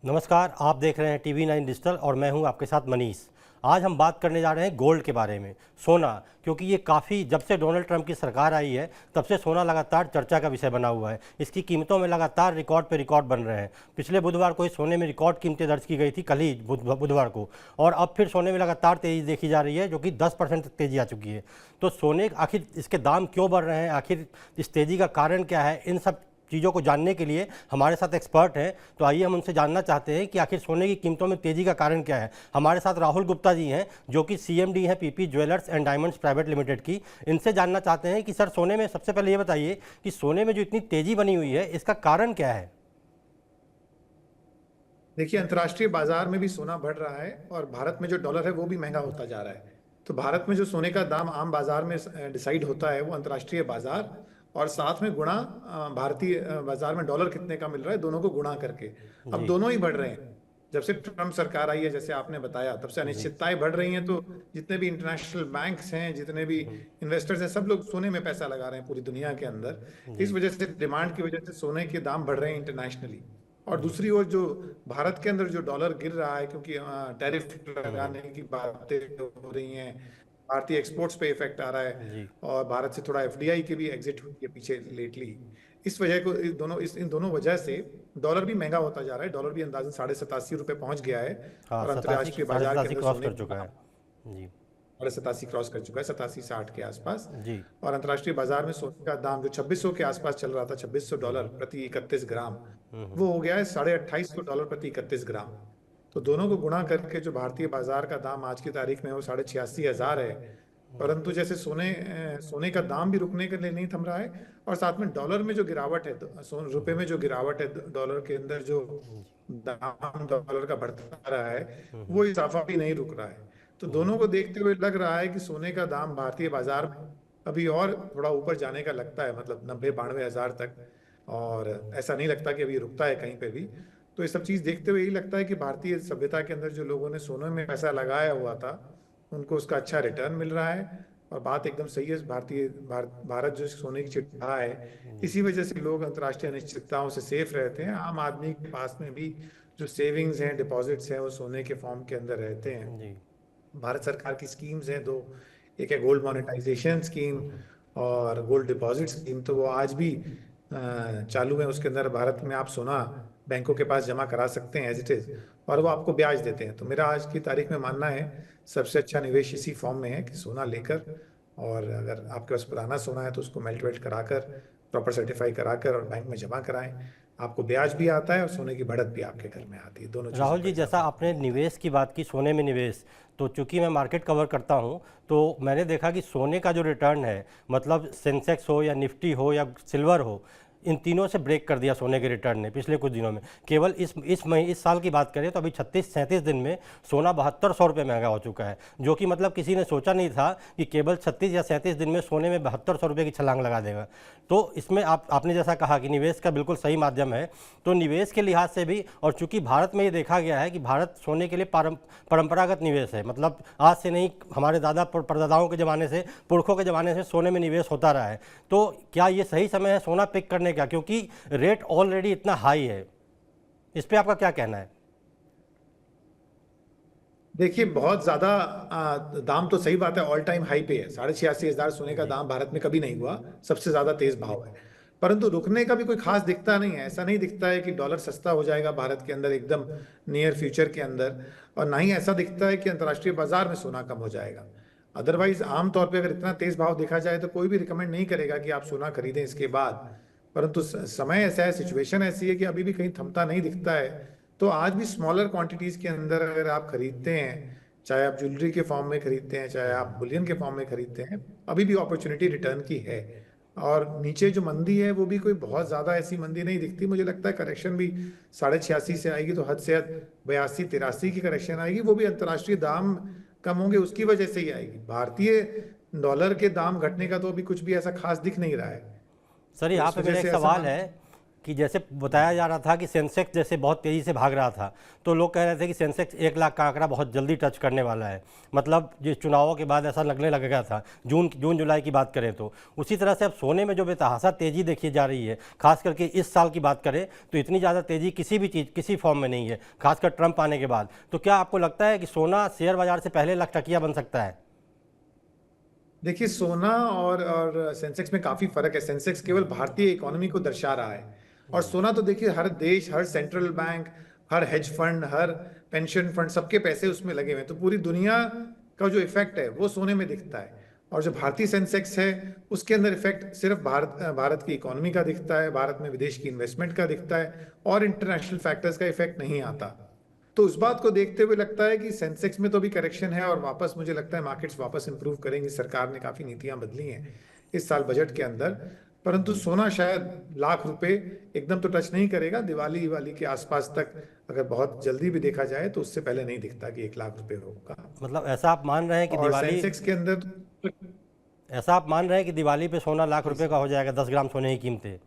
नमस्कार, आप देख रहे हैं TV9 डिजिटल और मैं हूं आपके साथ मनीष। आज हम बात करने जा रहे हैं गोल्ड के बारे में, सोना, क्योंकि ये काफ़ी जब से डोनाल्ड ट्रंप की सरकार आई है तब से सोना लगातार चर्चा का विषय बना हुआ है। इसकी कीमतों में लगातार रिकॉर्ड पे रिकॉर्ड बन रहे हैं। पिछले बुधवार को इस सोने में रिकॉर्ड कीमतें दर्ज की गई थी, कल ही बुधवार को, और अब फिर सोने में लगातार तेज़ी देखी जा रही है, जो कि 10% तक तेज़ी आ चुकी है। तो सोने आखिर इसके दाम क्यों बढ़ रहे हैं, आखिर इस तेज़ी का कारण क्या है, इन सब चीज़ों को जानने के लिए हमारे साथ एक्सपर्ट हैं। तो आइए हम उनसे जानना चाहते हैं कि आखिर सोने की कीमतों में तेज़ी का कारण क्या है। हमारे साथ राहुल गुप्ता जी हैं, जो कि CMD हैं PP jewellers and diamonds private limited की। इनसे जानना चाहते हैं कि सर, सोने में सबसे पहले ये बताइए कि सोने में जो इतनी तेज़ी बनी हुई है, इसका कारण क्या है। देखिए, अंतर्राष्ट्रीय बाजार में भी सोना बढ़ रहा है और भारत में जो डॉलर है वो भी महंगा होता जा रहा है। तो भारत में जो सोने का दाम आम बाजार में डिसाइड होता है वो अंतर्राष्ट्रीय बाजार और साथ में गुणा भारतीय बाजार में डॉलर कितने का मिल रहा है, दोनों को गुणा करके। अब जी दोनों ही बढ़ रहे हैं। जब से ट्रम्प सरकार आई है, जैसे आपने बताया, तब से जी अनिश्चितताएं बढ़ रही हैं। तो जितने भी इंटरनेशनल बैंक्स हैं, जितने भी इन्वेस्टर्स हैं, सब लोग सोने में पैसा लगा रहे हैं पूरी दुनिया के अंदर। इस जी वजह से, डिमांड की वजह से सोने के दाम बढ़ रहे हैं इंटरनेशनली। और जी दूसरी ओर जो भारत के अंदर जो डॉलर गिर रहा है, क्योंकि टैरिफ हम्म, लगाने की बातें हो रही हैं, भारतीय एक्सपोर्ट्स पे इफेक्ट आ रहा है जी और भारत से थोड़ा FDI की भी एग्जिट हुई है पीछे लेटली। इस वजह को इन दोनों वजह से डॉलर भी महंगा होता जा रहा है। डॉलर भी अंदाजन ₹87.5 पहुंच गया है हाँ, और सतासी अंतर्राष्ट्रीय साढ़े बाजार के सतासी अंदर क्रॉस सोने कर का चुका है। दाम जी 87 क्रॉस कर चुका है, 87-60 के आसपास। जी और अंतर्राष्ट्रीय बाजार में सोने का दाम जो 2600 के आसपास चल रहा था, $2600 प्रति 31 ग्राम, वो हो गया है $2850 प्रति 31 ग्राम। तो दोनों को गुणा करके जो भारतीय बाजार का दाम आज की तारीख में वो 86,500 है। परंतु जैसे सोने का दाम भी रुकने के लिए नहीं थम रहा है और साथ में डॉलर में जो गिरावट है, रुपए में जो गिरावट है, डॉलर के अंदर जो दाम डॉलर का बढ़ता रहा है, वो इजाफा भी नहीं रुक रहा है। तो दोनों को देखते हुए लग रहा है कि सोने का दाम भारतीय बाजार में अभी और थोड़ा ऊपर जाने का लगता है, मतलब 90-92 हज़ार तक। और ऐसा नहीं लगता कि अभी रुकता है कहीं पे भी। तो ये सब चीज देखते हुए यही लगता है कि भारतीय सभ्यता के अंदर जो लोगों ने सोने में पैसा लगाया हुआ था, उनको उसका अच्छा रिटर्न मिल रहा है। और बात एकदम सही है, भारत जो सोने की चिट्ठा है, इसी वजह से लोग अंतर्राष्ट्रीय अनिश्चितताओं से सेफ रहते हैं। आम आदमी के पास में भी जो सेविंग्स हैं, डिपॉजिट्स हैं, वो सोने के फॉर्म के अंदर रहते हैं। जी भारत सरकार की स्कीम्स हैं दो, एक है गोल्ड मोनेटाइजेशन स्कीम और गोल्ड डिपॉजिट स्कीम। तो वो आज भी चालू है। उसके अंदर भारत में आप सोना बैंकों के पास जमा करा सकते हैं एज इट इज, और वो आपको ब्याज देते हैं। तो मेरा आज की तारीख में मानना है सबसे अच्छा निवेश इसी फॉर्म में है कि सोना लेकर, और अगर आपके पास पुराना सोना है तो उसको मेल्ट वेल्ट कराकर, प्रॉपर सर्टिफाई कराकर और बैंक में जमा कराएं। आपको ब्याज भी आता है और सोने की बढ़त भी आपके घर में आती है, दोनों चीज़ों राहुल का जी, जैसा इजाफा होता आपने है। निवेश की बात की, सोने में निवेश, तो चूंकि मैं मार्केट कवर करता हूं, तो मैंने देखा कि सोने का जो रिटर्न है, मतलब सेंसेक्स हो या निफ्टी हो या सिल्वर हो, इन तीनों से ब्रेक कर दिया सोने के रिटर्न ने पिछले कुछ दिनों में। केवल इस साल की बात करें तो अभी 36-37 दिन में सोना 7200 रुपये महंगा हो चुका है, जो कि मतलब किसी ने सोचा नहीं था कि केवल 36 या 37 दिन में सोने में 7200 रुपये की छलांग लगा देगा। तो इसमें आपने जैसा कहा कि निवेश का बिल्कुल सही माध्यम है। तो निवेश के लिहाज से भी, और चूंकि भारत में ये देखा गया है कि भारत सोने के लिए परंपरागत निवेश है, मतलब आज से नहीं, हमारे दादा परदादाओं के ज़माने से, पुरखों के ज़माने से सोने में निवेश होता रहा है। तो क्या ये सही समय है सोना पिक करने का, क्योंकि रेट ऑलरेडी इतना हाई है। इस पे आपका क्या कहना है। देखिए, बहुत ज्यादा दाम तो सही बात है, ऑल टाइम हाई पे है। 86,500 सोने का जी दाम भारत में कभी नहीं हुआ, सबसे ज्यादा तेज भाव है। परंतु रुकने का भी कोई खास दिखता नहीं है। ऐसा नहीं दिखता है कि डॉलर सस्ता हो जाएगा भारत के अंदर एकदम नियर फ्यूचर के अंदर, और ना ही ऐसा दिखता है कि अंतर्राष्ट्रीय बाजार में सोना कम हो जाएगा। अदरवाइज आमतौर पर अगर इतना तेज भाव देखा जाए तो कोई भी रिकमेंड नहीं करेगा कि आप सोना खरीदें इसके बाद। परंतु समय ऐसा है, सिचुएशन ऐसी है कि अभी भी कहीं थमता नहीं दिखता है। तो आज भी स्मॉलर क्वांटिटीज के अंदर अगर आप खरीदते हैं, चाहे आप ज्वेलरी के फॉर्म में खरीदते हैं, चाहे आप बुलियन के फॉर्म में खरीदते हैं, अभी भी अपॉर्चुनिटी रिटर्न की है। और नीचे जो मंदी है वो भी कोई बहुत ज्यादा ऐसी मंदी नहीं दिखती। मुझे लगता है करेक्शन भी 86.5 से आएगी तो हद से हद 82-83 की करेक्शन आएगी। वो भी अंतर्राष्ट्रीय दाम कम होंगे उसकी वजह से ही आएगी। भारतीय डॉलर के दाम घटने का तो अभी कुछ भी ऐसा खास दिख नहीं रहा है। सर, तो यहाँ इस पे वजह मेरा एक से ऐसा सवाल मान। है कि जैसे बताया जा रहा था कि सेंसेक्स जैसे बहुत तेज़ी से भाग रहा था, तो लोग कह रहे थे कि सेंसेक्स 1 लाख का आंकड़ा बहुत जल्दी टच करने वाला है। मतलब जिस चुनावों के बाद ऐसा लगने लगेगा था, जून जुलाई की बात करें तो। उसी तरह से अब सोने में जो बेतहाशा तेज़ी देखी जा रही है, खास करके इस साल की बात करें तो इतनी ज़्यादा तेज़ी किसी भी चीज़ किसी फॉर्म में नहीं है, खासकर ट्रंप आने के बाद। तो क्या आपको लगता है कि सोना शेयर बाजार से पहले लाख टकिया बन सकता है? देखिए, सोना और सेंसेक्स में काफी फर्क है। सेंसेक्स केवल भारतीय इकोनॉमी को दर्शा रहा है, और सोना तो देखिए हर देश, हर सेंट्रल बैंक, हर हेज फंड, हर पेंशन फंड, सबके पैसे उसमें लगे हुए हैं। तो पूरी दुनिया का जो इफेक्ट है वो सोने में दिखता है। और जो भारतीय सेंसेक्स है उसके अंदर इफेक्ट सिर्फ भारत की इकोनॉमी का दिखता है, भारत में विदेश की इन्वेस्टमेंट का दिखता है, और इंटरनेशनल फैक्टर्स का इफेक्ट नहीं आता। तो उस बात को देखते हुए लगता है कि सेंसेक्स में तो भी करेक्शन है, और वापस मुझे लगता है मार्केट्स वापस इंप्रूव करेंगी। सरकार ने काफी नीतियां बदली हैं इस साल बजट के अंदर। परंतु सोना शायद लाख रुपए एकदम तो टच नहीं करेगा। दिवाली के आसपास तक अगर बहुत जल्दी भी देखा जाए तो उससे पहले नहीं दिखता कि 1 लाख रुपए होगा। मतलब ऐसा आप मान रहे हैं कि और सेंसेक्स के अंदर ऐसा आप मान रहे हैं कि दिवाली पे सोना लाख रुपए का हो जाएगा, 10 ग्राम सोने की कीमतें?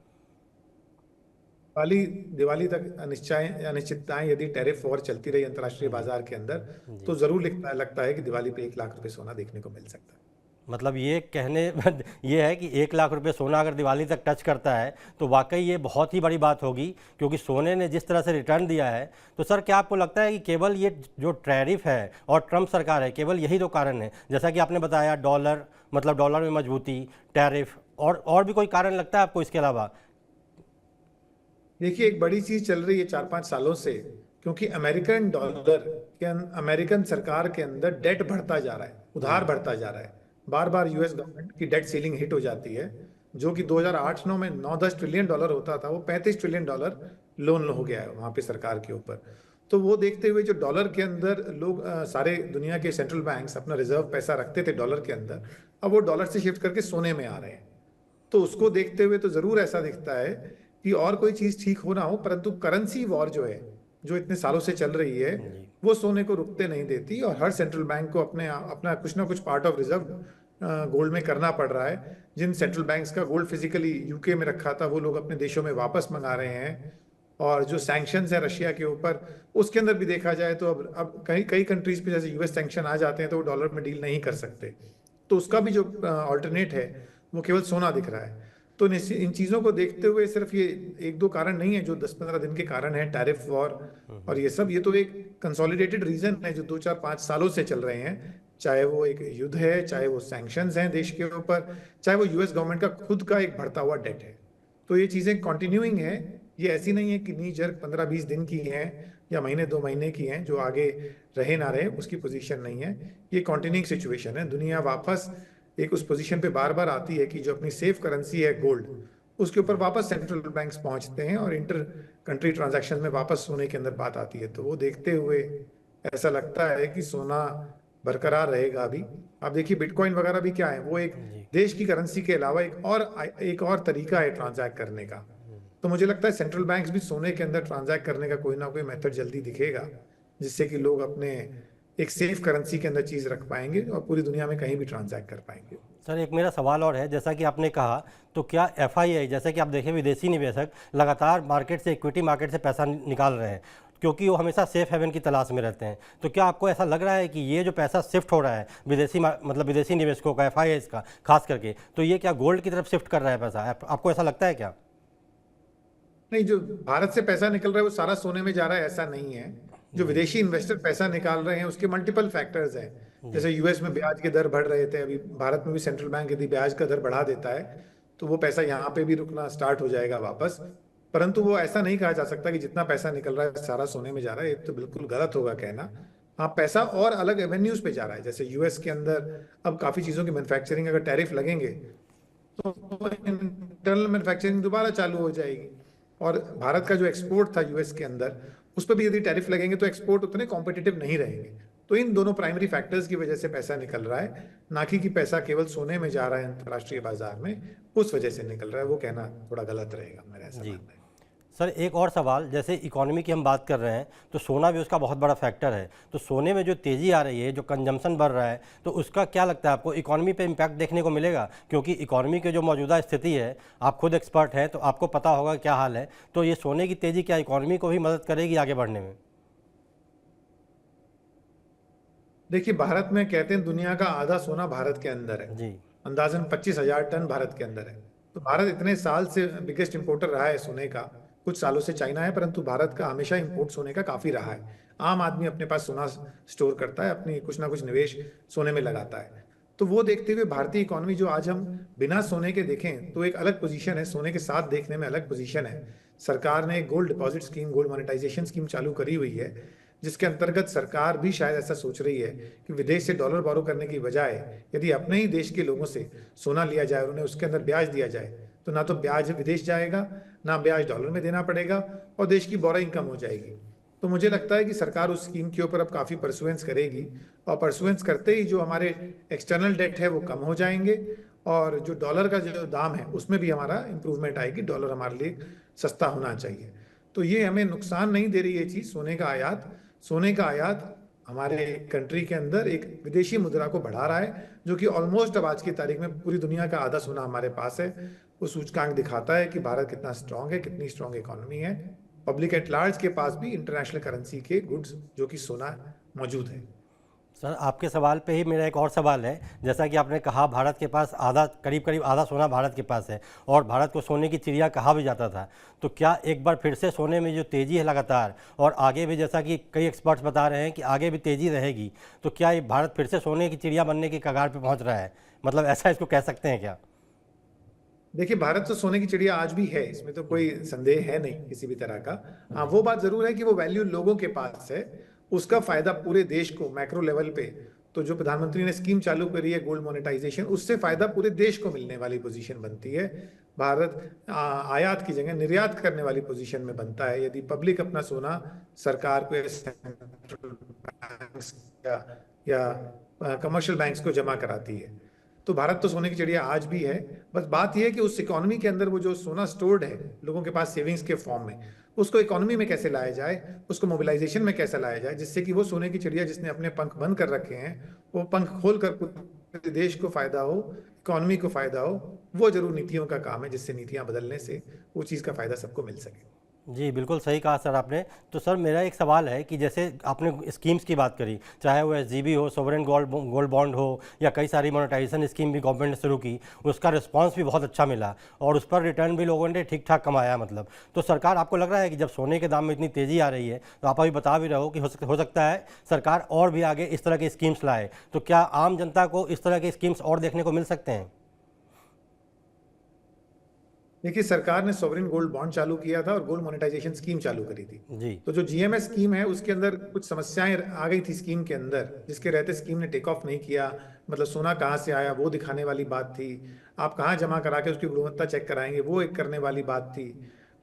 दिवाली तक अनिश्चितताएं यदि टैरिफ वॉर चलती रही अंतर्राष्ट्रीय बाजार के अंदर, तो जरूर लगता है कि दिवाली पे 1 लाख रुपए सोना देखने को मिल सकता है। मतलब ये कहने ये है कि 1 लाख रुपए सोना अगर दिवाली तक टच करता है तो वाकई ये बहुत ही बड़ी बात होगी, क्योंकि सोने ने जिस तरह से रिटर्न दिया है। तो सर, क्या आपको लगता है कि केवल ये जो टैरिफ है और ट्रंप सरकार है, केवल यही दो कारण है? जैसा कि आपने बताया, डॉलर, मतलब डॉलर में मजबूती, टैरिफ, और भी कोई कारण लगता है आपको इसके अलावा? देखिए, एक बड़ी चीज चल रही है 4-5 सालों से, क्योंकि अमेरिकन सरकार के अंदर डेट बढ़ता जा रहा है, उधार बढ़ता जा रहा है। बार बार यूएस गवर्नमेंट की डेट सीलिंग हिट हो जाती है, जो कि 2008-9 में 9-10 ट्रिलियन डॉलर होता था, वो 35 ट्रिलियन डॉलर लोन हो गया है वहां पे सरकार के ऊपर। तो वो देखते हुए जो डॉलर के अंदर लोग सारे दुनिया के सेंट्रल बैंक्स अपना रिजर्व पैसा रखते थे डॉलर के अंदर, अब वो डॉलर से शिफ्ट करके सोने में आ रहे हैं। तो उसको देखते हुए तो जरूर ऐसा दिखता है कि और कोई चीज ठीक हो ना हो, परंतु करेंसी वॉर जो है, जो इतने सालों से चल रही है, वो सोने को रुकते नहीं देती, और हर सेंट्रल बैंक को अपना कुछ ना कुछ पार्ट ऑफ रिजर्व गोल्ड में करना पड़ रहा है। जिन सेंट्रल बैंक्स का गोल्ड फिजिकली यूके में रखा था, वो लोग अपने देशों में वापस मंगा रहे हैं। और जो सैंक्शंस है रशिया के ऊपर, उसके अंदर भी देखा जाए तो अब कई कई कंट्रीज पे जैसे यूएस सैंक्शन आ जाते हैं तो वो डॉलर में डील नहीं कर सकते। तो उसका भी जो ऑल्टरनेट है वो केवल सोना दिख रहा है। तो इन चीज़ों को देखते हुए सिर्फ ये 1-2 कारण नहीं है जो 10-15 दिन के कारण है, टैरिफ वॉर और ये सब, ये तो एक कंसोलिडेटेड रीजन है जो 2-4-5 सालों से चल रहे हैं। चाहे वो एक युद्ध है, चाहे वो सैंक्शंस हैं देश के ऊपर, चाहे वो यूएस गवर्नमेंट का खुद का एक बढ़ता हुआ डेट है। तो ये चीज़ें कंटिन्यूइंग है। ये ऐसी नहीं है कि नी जर्क 15-20 दिन की हैं या महीने 2 महीने की हैं, जो आगे रहे ना रहे उसकी पोजीशन नहीं है। ये कंटिन्यूइंग सिचुएशन है। दुनिया वापस एक उस पोजीशन पे बार बार आती है कि जो अपनी सेफ करेंसी है गोल्ड, उसके ऊपर वापस सेंट्रल बैंक्स पहुंचते हैं और इंटर कंट्री ट्रांजैक्शन में वापस सोने के अंदर बात आती है। तो वो देखते हुए ऐसा लगता है कि सोना बरकरार रहेगा अभी। आप देखिए बिटकॉइन वगैरह भी क्या है, वो एक देश की करेंसी के अलावा एक और तरीका है ट्रांजैक्ट करने का। तो मुझे लगता है सेंट्रल बैंक्स भी सोने के अंदर ट्रांजैक्ट करने का कोई ना कोई मेथड जल्दी दिखेगा, जिससे कि लोग अपने एक सेफ करेंसी के अंदर चीज रख पाएंगे और पूरी दुनिया में कहीं भी ट्रांजैक्ट कर पाएंगे। सर, एक मेरा सवाल और है, जैसा कि आपने कहा, तो क्या एफआईआई, जैसे कि आप देखें विदेशी निवेशक लगातार मार्केट से, इक्विटी मार्केट से पैसा निकाल रहे हैं, क्योंकि वो हमेशा सेफ हेवन की तलाश में रहते हैं। तो क्या आपको ऐसा लग रहा है कि ये जो पैसा शिफ्ट हो रहा है विदेशी निवेशकों का, एफआईआई का खास करके, तो ये क्या गोल्ड की तरफ शिफ्ट कर रहा है पैसा? आपको ऐसा लगता है क्या? नहीं, जो भारत से पैसा निकल रहा है वो सारा सोने में जा रहा है ऐसा नहीं है। जो विदेशी इन्वेस्टर पैसा निकाल रहे हैं उसके मल्टीपल फैक्टर्स हैं। जैसे यूएस में ब्याज के दर बढ़ रहे थे, अभी भारत में भी सेंट्रल बैंक यदि ब्याज का दर बढ़ा देता है तो वो पैसा यहाँ पे भी रुकना स्टार्ट हो जाएगा वापस। परंतु वो ऐसा नहीं कहा जा सकता कि जितना पैसा निकल रहा है सारा सोने में जा रहा है, ये तो बिल्कुल गलत होगा कहना। हाँ, पैसा और अलग एवेन्यूज पे जा रहा है। जैसे यूएस के अंदर अब काफी चीजों की मैन्युफैक्चरिंग, अगर टैरिफ लगेंगे तो इंटरनल मैन्युफैक्चरिंग दोबारा चालू हो जाएगी। और भारत का जो एक्सपोर्ट था यूएस के अंदर, उस पर भी यदि टैरिफ लगेंगे तो एक्सपोर्ट उतने कॉम्पिटिटिव नहीं रहेंगे। तो इन दोनों प्राइमरी फैक्टर्स की वजह से पैसा निकल रहा है, ना कि पैसा केवल सोने में जा रहा है अंतर्राष्ट्रीय बाजार में, उस वजह से निकल रहा है। वो कहना थोड़ा गलत रहेगा, मेरा ऐसा मानना है। सर एक और सवाल, जैसे इकोनॉमी की हम बात कर रहे हैं तो सोना भी उसका बहुत बड़ा फैक्टर है, तो सोने में जो तेज़ी आ रही है, जो कंजम्पशन बढ़ रहा है, तो उसका क्या लगता है आपको, इकोनॉमी पे इम्पैक्ट देखने को मिलेगा? क्योंकि इकोनॉमी की जो मौजूदा स्थिति है, आप खुद एक्सपर्ट हैं तो आपको पता होगा क्या हाल है, तो ये सोने की तेज़ी क्या इकोनॉमी को भी मदद करेगी आगे बढ़ने में? देखिए, भारत में कहते हैं दुनिया का आधा सोना भारत के अंदर है। जी। अंदाजन 25,000 टन भारत के अंदर है। तो भारत इतने साल से बिगेस्ट इंपोर्टर रहा है सोने का। कुछ सालों से चाइना है, परंतु भारत का हमेशा इंपोर्ट सोने का काफी रहा है। आम आदमी अपने पास सोना स्टोर करता है, अपनी कुछ ना कुछ निवेश सोने में लगाता है। तो वो देखते हुए भारतीय इकोनॉमी जो आज हम बिना सोने के देखें तो एक अलग पोजीशन है, सोने के साथ देखने में अलग पोजीशन है। सरकार ने एक gold deposit scheme, gold monetization scheme चालू करी हुई है, जिसके अंतर्गत सरकार भी शायद ऐसा सोच रही है कि विदेश से डॉलर बोरो करने की बजाय यदि अपने ही देश के लोगों से सोना लिया जाए और उन्हें उसके अंदर ब्याज दिया जाए, तो ना तो ब्याज विदेश जाएगा, ना ब्याज डॉलर में देना पड़ेगा और देश की बोरोइंग कम हो जाएगी। तो मुझे लगता है कि सरकार उस स्कीम के ऊपर अब काफी परसुएंस करेगी और परसुएंस करते ही जो हमारे एक्सटर्नल डेट है वो कम हो जाएंगे और जो डॉलर का जो दाम है उसमें भी हमारा इंप्रूवमेंट आएगी। डॉलर हमारे लिए सस्ता होना चाहिए। तो ये हमें नुकसान नहीं दे रही है चीज, सोने का आयात हमारे कंट्री के अंदर एक विदेशी मुद्रा को बढ़ा रहा है, जो कि ऑलमोस्ट अब आज की तारीख में पूरी दुनिया का आधा सोना हमारे पास है। वो सूचकांक दिखाता है कि भारत कितना स्ट्रांग है, कितनी स्ट्रांग इकोनॉमी है। पब्लिक एट लार्ज के पास भी इंटरनेशनल करेंसी के गुड्स जो कि सोना मौजूद है। सर आपके सवाल पे ही मेरा एक और सवाल है, जैसा कि आपने कहा भारत के पास आधा, करीब करीब आधा सोना भारत के पास है और भारत को सोने की चिड़िया कहा भी जाता था, तो क्या एक बार फिर से सोने में जो तेज़ी है लगातार और आगे भी, जैसा कि कई एक्सपर्ट्स बता रहे हैं कि आगे भी तेज़ी रहेगी, तो क्या ये भारत फिर से सोने की चिड़िया बनने की कगार पर पहुँच रहा है? मतलब ऐसा इसको कह सकते हैं क्या? देखिए, भारत तो सोने की चिड़िया आज भी है, इसमें तो कोई संदेह है नहीं किसी भी तरह का। हाँ, वो बात जरूर है कि वो वैल्यू लोगों के पास है, उसका फायदा पूरे देश को मैक्रो लेवल पे, तो जो प्रधानमंत्री ने स्कीम चालू करी है गोल्ड मोनेटाइजेशन, उससे फायदा पूरे देश को मिलने वाली पोजीशन बनती है। भारत आयात की जगह निर्यात करने वाली पोजीशन में बनता है यदि पब्लिक अपना सोना सरकार को सेंट्रल बैंक्स या कमर्शियल बैंक्स को जमा कराती है। तो भारत तो सोने की चिड़िया आज भी है। बस बात यह है कि उस इकोनॉमी के अंदर वो जो सोना स्टोर्ड है लोगों के पास सेविंग्स के फॉर्म में, उसको इकोनॉमी में कैसे लाया जाए, उसको मोबिलाइजेशन में कैसे लाया जाए, जिससे कि वो सोने की चिड़िया जिसने अपने पंख बंद कर रखे हैं वो पंख खोल कर पूरे देश को फायदा हो, इकोनॉमी को फायदा हो। वो जरूर नीतियों का काम है, जिससे नीतियां बदलने से वो चीज़ का फायदा सबको मिल सके। जी बिल्कुल सही कहा सर आपने। तो सर मेरा एक सवाल है कि जैसे आपने स्कीम्स की बात करी, चाहे वो एसजीबी हो, सोवरेन गोल्ड बॉन्ड हो, या कई सारी मोनेटाइजेशन स्कीम भी गवर्नमेंट ने शुरू की, उसका रिस्पांस भी बहुत अच्छा मिला और उस पर रिटर्न भी लोगों ने ठीक ठाक कमाया मतलब। तो सरकार, आपको लग रहा है कि जब सोने के दाम में इतनी तेज़ी आ रही है, तो आप अभी बता भी रहे हो कि हो सकता है सरकार और भी आगे इस तरह की स्कीम्स लाए, तो क्या आम जनता को इस तरह के स्कीम्स और देखने को मिल सकते हैं? देखिए, सरकार ने सॉवरेन गोल्ड बॉन्ड चालू किया था और गोल्ड मोनेटाइजेशन स्कीम चालू करी थी। जी। तो जो जीएमएस स्कीम है उसके अंदर कुछ समस्याएं आ गई थी स्कीम के अंदर, जिसके रहते स्कीम ने टेक ऑफ नहीं किया। मतलब सोना कहाँ से आया वो दिखाने वाली बात थी, आप कहाँ जमा करा के उसकी गुणवत्ता चेक कराएंगे वो एक करने वाली बात थी,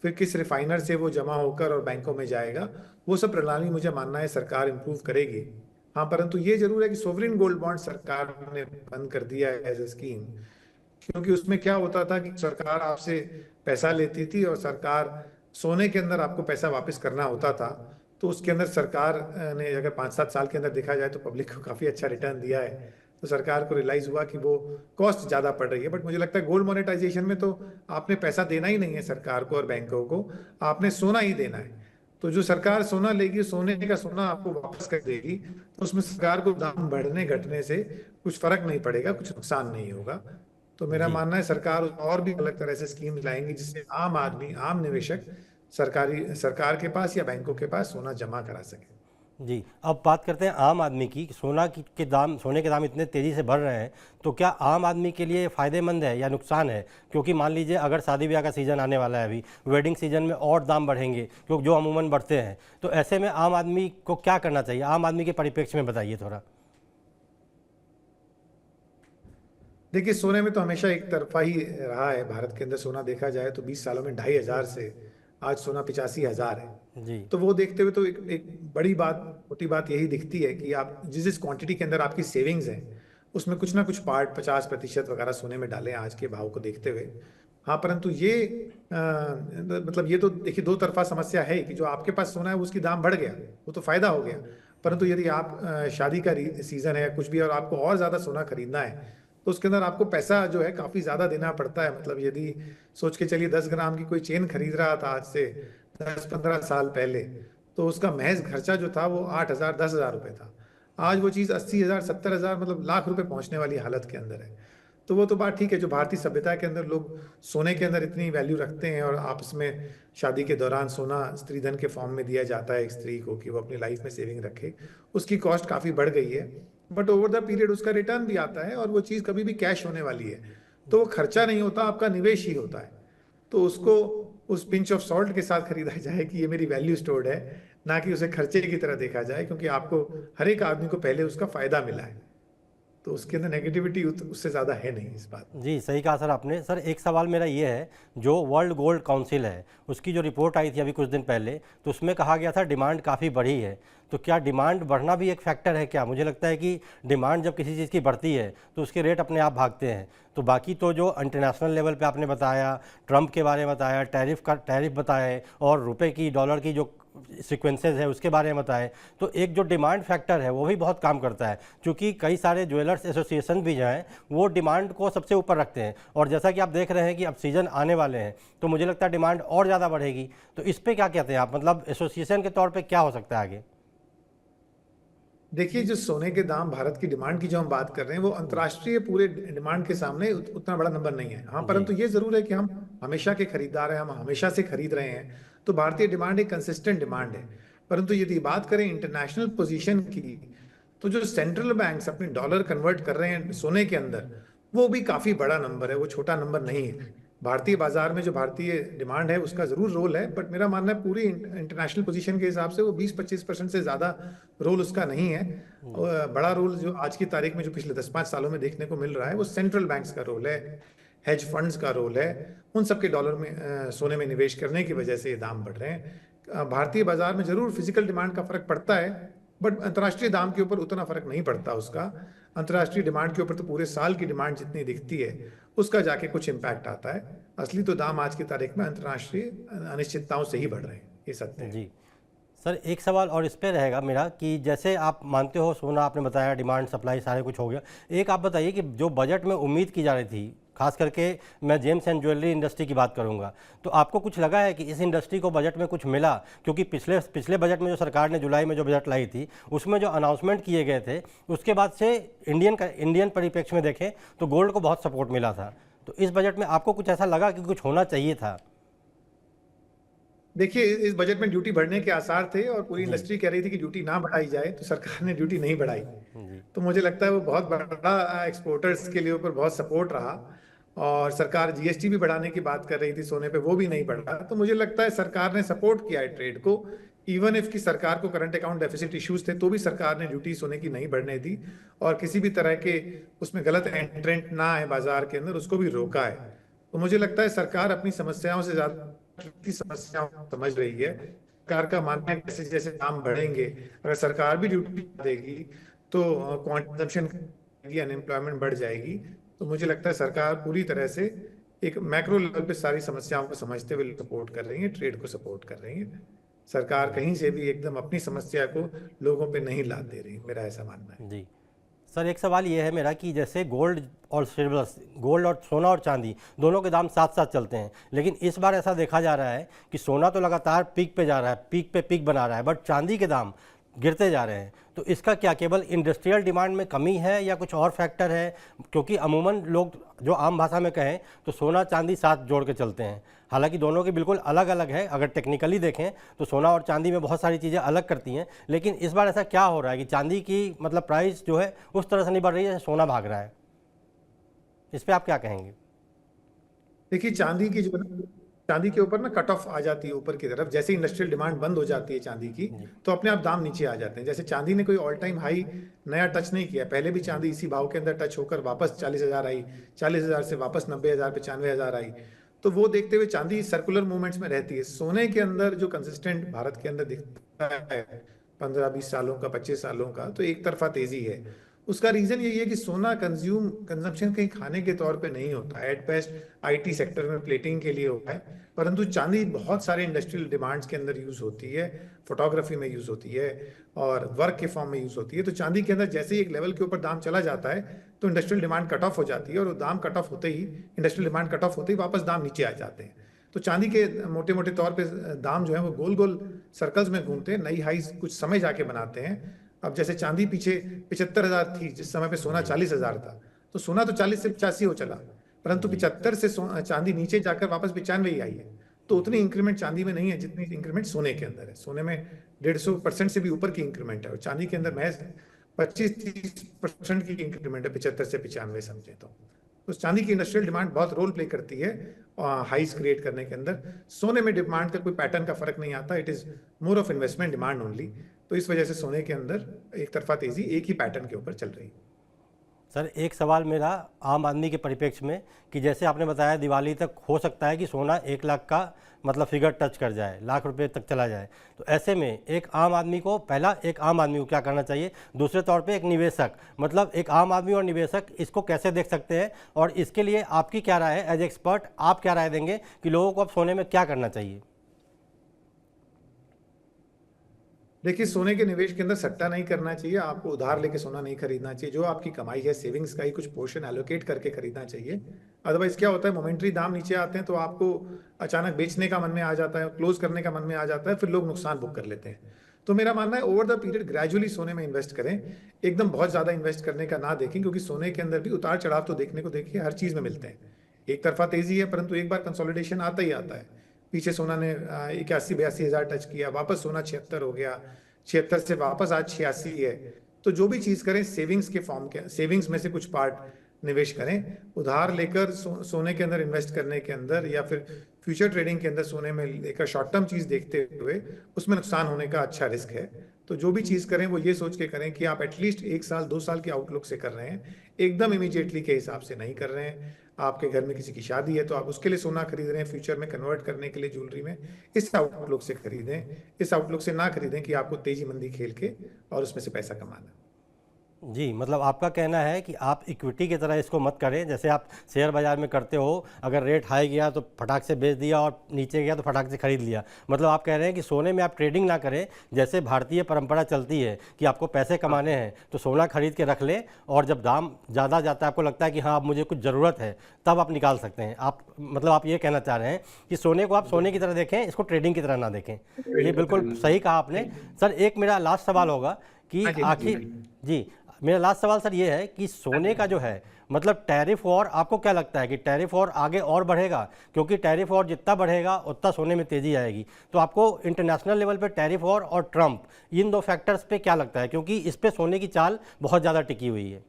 फिर किस रिफाइनर से वो जमा होकर और बैंकों में जाएगा, वो सब प्रणाली मुझे मानना है सरकार इंप्रूव करेगी। हाँ, परंतु ये जरूर है कि सोवरेन गोल्ड बॉन्ड सरकार ने बंद कर दिया है एज ए स्कीम, क्योंकि उसमें क्या होता था कि सरकार आपसे पैसा लेती थी और सरकार सोने के अंदर आपको पैसा वापस करना होता था। तो उसके अंदर सरकार ने अगर 5-7 साल के अंदर देखा जाए तो पब्लिक को काफी अच्छा रिटर्न दिया है। तो सरकार को रियलाइज हुआ कि वो कॉस्ट ज्यादा पड़ रही है। बट मुझे लगता है गोल्ड मोनेटाइजेशन में तो आपने पैसा देना ही नहीं है सरकार को और बैंकों को, आपने सोना ही देना है। तो जो सरकार सोना लेगी, सोने का सोना आपको वापस कर देगी, तो उसमें सरकार को दाम बढ़ने घटने से कुछ फर्क नहीं पड़ेगा, कुछ नुकसान नहीं होगा। तो मेरा जी। मानना है सरकार और भी अलग तरह से स्कीम लाएंगी जिससे आम आदमी, आम निवेशक सरकार के पास या बैंकों के पास सोना जमा करा सके। जी, अब बात करते हैं आम आदमी की। सोने के दाम इतने तेज़ी से बढ़ रहे हैं, तो क्या आम आदमी के लिए फ़ायदेमंद है या नुकसान है? क्योंकि मान लीजिए अगर शादी ब्याह का सीज़न आने वाला है, अभी वेडिंग सीजन में और दाम बढ़ेंगे, क्योंकि जो अमूमन बढ़ते हैं, तो ऐसे में आम आदमी को क्या करना चाहिए? आम आदमी के परिप्रेक्ष्य में बताइए थोड़ा। देखिए, सोने में तो हमेशा एक तरफा ही रहा है। भारत के अंदर सोना देखा जाए तो 20 सालों में 2,500 से आज सोना 85,000 है। जी। तो वो देखते हुए तो एक बड़ी बात, छोटी बात यही दिखती है कि आप जिस क्वांटिटी के अंदर आपकी सेविंग्स है उसमें कुछ ना कुछ पार्ट 50% वगैरह सोने में डालें आज के भाव को देखते हुए। हाँ, परंतु ये मतलब ये तो देखिए दो तरफा समस्या है कि जो आपके पास सोना है उसकी दाम बढ़ गया, वो तो फायदा हो गया। परंतु यदि आप शादी का सीजन है कुछ भी और आपको और ज्यादा सोना खरीदना है, तो उसके अंदर आपको पैसा जो है काफी ज्यादा देना पड़ता है। मतलब यदि सोच के चलिए 10 ग्राम की कोई चेन खरीद रहा था आज से 10-15 साल पहले, तो उसका महज खर्चा जो था वो 8,000-10,000 रुपए था। आज वो चीज 80,000 70,000 मतलब लाख रुपए पहुंचने वाली हालत के अंदर है। तो वो तो बात ठीक है, जो भारतीय सभ्यता के अंदर लोग सोने के अंदर इतनी वैल्यू रखते हैं और आपस में शादी के दौरान सोना स्त्री धन के फॉर्म में दिया जाता है एक स्त्री को कि वो अपनी लाइफ में सेविंग रखे, उसकी कॉस्ट काफी बढ़ गई है। बट ओवर द पीरियड उसका रिटर्न भी आता है और वो चीज कभी भी कैश होने वाली है। तो वो खर्चा नहीं होता, आपका निवेश ही होता है। तो उसको उस पिंच ऑफ सॉल्ट के साथ खरीदा जाए कि ये मेरी वैल्यू स्टोर्ड है, ना कि उसे खर्चे की तरह देखा जाए, क्योंकि आपको हर एक आदमी को पहले उसका फायदा मिला है। तो उसके अंदर नेगेटिविटी उससे ज्यादा है नहीं इस बात में। जी सही कहा सर आपने। सर एक सवाल मेरा ये है, जो वर्ल्ड गोल्ड काउंसिल है उसकी जो रिपोर्ट आई थी अभी कुछ दिन पहले, तो उसमें कहा गया था डिमांड काफ़ी बढ़ी है। तो क्या डिमांड बढ़ना भी एक फैक्टर है क्या? मुझे लगता है कि डिमांड जब किसी चीज़ की बढ़ती है तो उसके रेट अपने आप भागते हैं। तो बाकी तो जो इंटरनेशनल लेवल पे आपने बताया, ट्रंप के बारे में बताया, टैरिफ बताए, और रुपए की डॉलर की जो सीक्वेंसेस है उसके बारे में बताए, तो एक जो डिमांड फैक्टर है वो भी बहुत काम करता है, क्योंकि कई सारे ज्वेलर्स एसोसिएशन भी जो हैं वो डिमांड को सबसे ऊपर रखते हैं। और जैसा कि आप देख रहे हैं कि अब सीज़न आने वाले हैं, तो मुझे लगता है डिमांड और ज़्यादा बढ़ेगी। तो इस पर क्या कहते हैं आप, मतलब एसोसिएशन के तौर पर क्या हो सकता है आगे? देखिए, जो सोने के दाम, भारत की डिमांड की जो हम बात कर रहे हैं, वो अंतर्राष्ट्रीय पूरे डिमांड के सामने उतना बड़ा नंबर नहीं है। हाँ, जी परंतु ये जरूर है कि हम हमेशा के खरीदार हैं, हम हमेशा से खरीद रहे हैं, तो भारतीय डिमांड एक कंसिस्टेंट डिमांड है। परंतु यदि बात करें इंटरनेशनल पोजीशन की, तो जो सेंट्रल बैंक्स अपने डॉलर कन्वर्ट कर रहे हैं सोने के अंदर, वो भी काफी बड़ा नंबर है, वो छोटा नंबर नहीं है। भारतीय बाजार में जो भारतीय डिमांड है उसका जरूर रोल है, बट मेरा मानना है पूरी इंटरनेशनल पोजीशन के हिसाब से वो 20-25% से ज्यादा रोल उसका नहीं है। बड़ा रोल जो आज की तारीख में जो पिछले 10-5 सालों में देखने को मिल रहा है वो सेंट्रल बैंक्स का रोल है, हेज फंड्स का रोल है। उन सबके डॉलर में सोने में निवेश करने की वजह से ये दाम बढ़ रहे हैं। भारतीय बाजार में जरूर फिजिकल डिमांड का फर्क पड़ता है, बट अंतर्राष्ट्रीय दाम के ऊपर उतना फर्क नहीं पड़ता उसका। अंतर्राष्ट्रीय डिमांड के ऊपर तो पूरे साल की डिमांड जितनी दिखती है उसका जाके कुछ इम्पैक्ट आता है। असली तो दाम आज की तारीख में अंतर्राष्ट्रीय अनिश्चितताओं से ही बढ़ रहे हैं, ये सत्य है। जी सर, एक सवाल और इस पे रहेगा मेरा कि जैसे आप मानते हो सोना, आपने बताया डिमांड सप्लाई सारे कुछ हो गया, एक आप बताइए कि जो बजट में उम्मीद की जा रही थी, खास करके मैं जेम्स एंड ज्वेलरी इंडस्ट्री की बात करूंगा, तो आपको कुछ लगा है कि इस इंडस्ट्री को बजट में कुछ मिला? क्योंकि पिछले पिछले बजट में जो सरकार ने जुलाई में जो बजट लाई थी उसमें जो अनाउंसमेंट किए गए थे उसके बाद से इंडियन परिप्रेक्ष्य में देखें तो गोल्ड को बहुत सपोर्ट मिला था। तो इस बजट में आपको कुछ ऐसा लगा कि कुछ होना चाहिए था? देखिए, इस बजट में ड्यूटी बढ़ने के आसार थे और पूरी जी इंडस्ट्री कह रही थी कि ड्यूटी ना बढ़ाई जाए, तो सरकार ने ड्यूटी नहीं बढ़ाई। जी तो मुझे लगता है वो बहुत बड़ा एक्सपोर्टर्स के लिए ऊपर बहुत सपोर्ट रहा। और सरकार जीएसटी भी बढ़ाने की बात कर रही थी सोने पे, वो भी नहीं बढ़ा। तो मुझे लगता है सरकार ने सपोर्ट किया है ट्रेड को। इवन इफ की सरकार को करंट अकाउंट डेफिसिट इश्यूज थे, तो भी सरकार ने ड्यूटी सोने की नहीं बढ़ने दी और किसी भी तरह के उसमें गलत एंट्रेंट ना आए बाजार के अंदर, उसको भी रोका है। तो मुझे लगता है सरकार अपनी समस्याओं से ज्यादा की समस्याओं को समझ रही है। सरकार का मानना है जैसे जैसे दाम बढ़ेंगे, अगर सरकार भी ड्यूटी देगी तो कंजम्पशन, अनएम्प्लॉयमेंट बढ़ जाएगी। तो मुझे लगता है सरकार पूरी तरह से एक मैक्रो लेवल पे सारी समस्याओं को समझते हुए सपोर्ट कर रही है, ट्रेड को सपोर्ट कर रही है। सरकार कहीं से भी एकदम अपनी समस्या को लोगों पे नहीं लाद दे रही, मेरा ऐसा मानना है। जी सर, एक सवाल ये है मेरा कि जैसे गोल्ड और सिल्वर, गोल्ड और सोना और चांदी दोनों के दाम साथ साथ चलते हैं, लेकिन इस बार ऐसा देखा जा रहा है कि सोना तो लगातार पीक पे जा रहा है, पीक पे पीक बना रहा है, बट चांदी के दाम गिरते जा रहे हैं। तो इसका क्या केवल इंडस्ट्रियल डिमांड में कमी है या कुछ और फैक्टर है? क्योंकि अमूमन लोग जो आम भाषा में कहें तो सोना चांदी साथ जोड़ के चलते हैं, हालांकि दोनों की बिल्कुल अलग अलग है। अगर टेक्निकली देखें तो सोना और चांदी में बहुत सारी चीज़ें अलग करती हैं, लेकिन इस बार ऐसा क्या हो रहा है कि चांदी की मतलब प्राइस जो है उस तरह से नहीं बढ़ रही है जैसे सोना भाग रहा है? इस पर आप क्या कहेंगे? देखिए, चांदी के ऊपर ना कट ऑफ आ जाती है ऊपर की तरफ, जैसे इंडस्ट्रियल डिमांड बंद हो जाती है चांदी की, तो अपने आप दाम नीचे आ जाते हैं। जैसे चांदी ने कोई ऑल टाइम हाई नया टच नहीं किया, पहले भी चांदी इसी भाव के अंदर टच होकर वापस 40,000 आई, 40,000 से वापस 90,000 पे 95,000 आई। तो वो देखते हुए चांदी सर्कुलर मूवमेंट्स में रहती है। सोने के अंदर जो कंसिस्टेंट भारत के अंदर दिखता है 15-20 सालों का, 25 सालों का, तो एक तरफा तेजी है। उसका रीजन यही है कि सोना कंजम्पशन कहीं खाने के तौर पे नहीं होता है। एट बेस्ट आईटी सेक्टर में प्लेटिंग के लिए होता है, परंतु चांदी बहुत सारे इंडस्ट्रियल डिमांड्स के अंदर यूज होती है, फोटोग्राफी में यूज होती है और वर्क के फॉर्म में यूज होती है। तो चांदी के अंदर जैसे ही एक लेवल के ऊपर दाम चला जाता है तो इंडस्ट्रियल डिमांड कट ऑफ हो जाती है, और दाम कट ऑफ होते ही, इंडस्ट्रियल डिमांड कट ऑफ होते ही वापस दाम नीचे आ जाते हैं। तो चांदी के मोटे मोटे तौर पे दाम जो है वो गोल गोल सर्कल्स में घूमते हैं, नई हाई कुछ समय जाके बनाते हैं। अब जैसे चांदी पीछे 75,000 थी जिस समय पे सोना 40,000 था, तो सोना तो 40 से 85 हो चला, परंतु 75 से चांदी नीचे जाकर वापस 95 ही आई है। तो उतनी इंक्रीमेंट चांदी में नहीं है जितनी इंक्रीमेंट सोने के अंदर है। सोने में 150% से भी ऊपर की इंक्रीमेंट है, और चांदी के अंदर महज 25-30% की इंक्रीमेंट है, 75 से 95 समझे तो चांदी की इंडस्ट्रियल डिमांड बहुत रोल प्ले करती है हाइस क्रिएट करने के अंदर। सोने में डिमांड का कोई पैटर्न का फर्क नहीं आता, it is more of investment demand only. तो इस वजह से सोने के अंदर एक तरफा तेजी एक ही पैटर्न के ऊपर चल रही है। सर एक सवाल मेरा आम आदमी के परिप्रेक्ष्य में कि जैसे आपने बताया दिवाली तक हो सकता है कि सोना 1 लाख का मतलब फिगर टच कर जाए, लाख रुपए तक चला जाए, तो ऐसे में एक आम आदमी को क्या करना चाहिए, दूसरे तौर पे एक निवेशक, मतलब एक आम आदमी और निवेशक इसको कैसे देख सकते हैं, और इसके लिए आपकी क्या राय है एज एक्सपर्ट, आप क्या राय देंगे कि लोगों को अब सोने में क्या करना चाहिए? देखिए, सोने के निवेश के अंदर सट्टा नहीं करना चाहिए, आपको उधार लेके सोना नहीं खरीदना चाहिए। जो आपकी कमाई है सेविंग्स का ही कुछ पोर्शन एलोकेट करके खरीदना चाहिए। अदरवाइज क्या होता है, मोमेंटरी दाम नीचे आते हैं तो आपको अचानक बेचने का मन में आ जाता है, क्लोज करने का मन में आ जाता है, फिर लोग नुकसान बुक कर लेते हैं। तो मेरा मानना है ओवर द पीरियड ग्रेजुअली सोने में इन्वेस्ट करें, एकदम बहुत ज्यादा इन्वेस्ट करने का ना देखें, क्योंकि सोने के अंदर भी उतार चढ़ाव तो देखने को देखिए हर चीज में मिलते हैं। एक तरफा तेजी है, परंतु एक बार कंसोलिडेशन आता ही आता है। पीछे सोना ने 81-82 हजार टच किया, वापस सोना 76 हो गया, 76 से वापस आज 86 है। तो जो भी चीज करें सेविंग्स के फॉर्म के, सेविंग्स में से कुछ पार्ट निवेश करें। उधार लेकर सोने के अंदर इन्वेस्ट करने के अंदर या फिर फ्यूचर ट्रेडिंग के अंदर सोने में लेकर शॉर्ट टर्म चीज देखते हुए उसमें नुकसान होने का अच्छा रिस्क है। तो जो भी चीज करें वो ये सोच के करें कि आप एटलीस्ट 1 साल 2 साल के आउटलुक से कर रहे हैं, एकदम इमीडिएटली के हिसाब से नहीं कर रहे हैं। आपके घर में किसी की शादी है तो आप उसके लिए सोना खरीद रहे हैं फ्यूचर में कन्वर्ट करने के लिए ज्वेलरी में, इस आउटलुक से खरीदें। इस आउटलुक से ना खरीदें कि आपको तेजी मंदी खेल के और उसमें से पैसा कमाना। जी, मतलब आपका कहना है कि आप इक्विटी की तरह इसको मत करें, जैसे आप शेयर बाज़ार में करते हो, अगर रेट हाई गया तो फटाक से बेच दिया और नीचे गया तो फटाक से खरीद लिया। मतलब आप कह रहे हैं कि सोने में आप ट्रेडिंग ना करें, जैसे भारतीय परंपरा चलती है कि आपको पैसे कमाने हैं तो सोना खरीद के रख लें, और जब दाम ज़्यादा जाता है, आपको लगता है कि हाँ अब मुझे कुछ ज़रूरत है, तब आप निकाल सकते हैं। आप मतलब आप ये कहना चाह रहे हैं कि सोने को आप सोने की तरह देखें, इसको ट्रेडिंग की तरह ना देखें। ये बिल्कुल सही कहा आपने। सर एक मेरा लास्ट सवाल होगा कि आखिर जी मेरा लास्ट सवाल सर ये है कि सोने का जो है मतलब टैरिफ वॉर, आपको क्या लगता है कि टैरिफ वॉर आगे और बढ़ेगा? क्योंकि टैरिफ वॉर जितना बढ़ेगा उतना सोने में तेज़ी आएगी। तो आपको इंटरनेशनल लेवल पे टैरिफ वॉर और ट्रंप, इन 2 फैक्टर्स पे क्या लगता है, क्योंकि इस पे सोने की चाल बहुत ज़्यादा टिकी हुई है?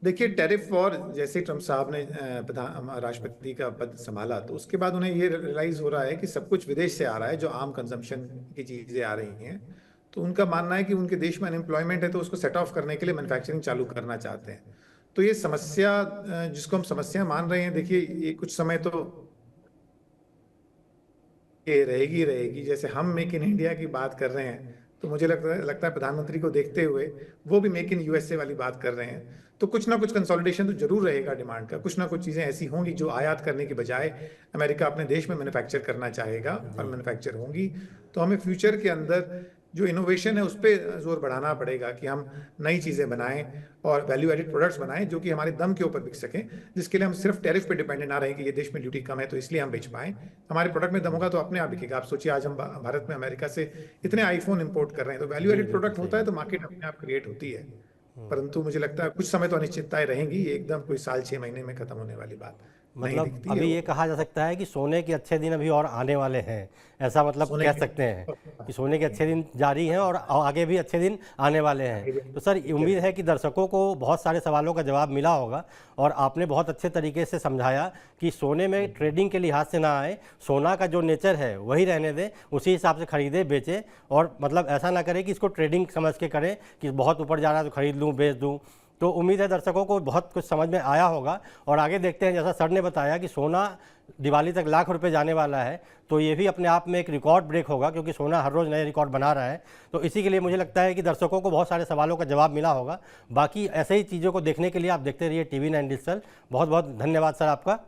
देखिए, टैरिफ वॉर जैसे ट्रम्प साहब ने राष्ट्रपति का पद संभाला तो उसके बाद उन्हें ये रियलाइज हो रहा है कि सब कुछ विदेश से आ रहा है, जो आम कंजम्पशन की चीज़ें आ रही हैं। तो उनका मानना है कि उनके देश में अनएम्प्लॉयमेंट है, तो उसको सेट ऑफ करने के लिए मैन्युफैक्चरिंग चालू करना चाहते हैं। तो ये समस्या जिसको हम समस्या मान रहे हैं, देखिए ये कुछ समय तो ये रहेगी। जैसे हम मेक इन इंडिया की बात कर रहे हैं, तो मुझे लगता है प्रधानमंत्री को देखते हुए वो भी मेक इन यूएसए वाली बात कर रहे हैं। तो कुछ ना कुछ कंसोलिडेशन तो जरूर रहेगा डिमांड का, कुछ ना कुछ चीजें ऐसी होंगी जो आयात करने की बजाय अमेरिका अपने देश में मैन्युफैक्चर करना चाहेगा और मैन्युफैक्चर होंगी। तो हमें फ्यूचर के अंदर जो इनोवेशन है उस पर जोर बढ़ाना पड़ेगा कि हम नई चीज़ें बनाएं और वैल्यू एडिड प्रोडक्ट्स बनाएं जो कि हमारे दम के ऊपर बिक सकें, जिसके लिए हम सिर्फ टैरिफ पे डिपेंडेंट ना रहें कि ये देश में ड्यूटी कम है तो इसलिए हम बेच पाएं। हमारे प्रोडक्ट में दम होगा तो अपने आप बिकेगा। आप सोचिए, आज हम भारत में अमेरिका से इतने आईफोन इंपोर्ट कर रहे हैं, तो वैल्यू एडिड प्रोडक्ट होता है तो मार्केट अपने आप क्रिएट होती है। परंतु मुझे लगता है कुछ समय तो अनिश्चितताएं रहेंगी, एकदम कोई साल 6 महीने में खत्म होने वाली बात मतलब अभी ये कहा जा सकता है कि सोने के अच्छे दिन अभी और आने वाले हैं, ऐसा मतलब कह सकते हैं कि सोने के अच्छे दिन जारी हैं और आगे भी अच्छे दिन आने वाले हैं। तो सर उम्मीद है कि दर्शकों को बहुत सारे सवालों का जवाब मिला होगा, और आपने बहुत अच्छे तरीके से समझाया कि सोने में ट्रेडिंग के लिहाज से ना आए, सोना का जो नेचर है वही रहने दें, उसी हिसाब से खरीदे बेचें, और मतलब ऐसा ना करें कि इसको ट्रेडिंग समझ के करें कि बहुत ऊपर जा रहा है तो खरीद लूँ बेच दूँ। तो उम्मीद है दर्शकों को बहुत कुछ समझ में आया होगा। और आगे देखते हैं, जैसा सर ने बताया कि सोना दिवाली तक लाख रुपए जाने वाला है, तो ये भी अपने आप में एक रिकॉर्ड ब्रेक होगा, क्योंकि सोना हर रोज़ नए रिकॉर्ड बना रहा है। तो इसी के लिए मुझे लगता है कि दर्शकों को बहुत सारे सवालों का जवाब मिला होगा। बाकी ऐसे ही चीज़ों को देखने के लिए आप देखते रहिए TV9 डिजिटल। बहुत बहुत धन्यवाद सर आपका।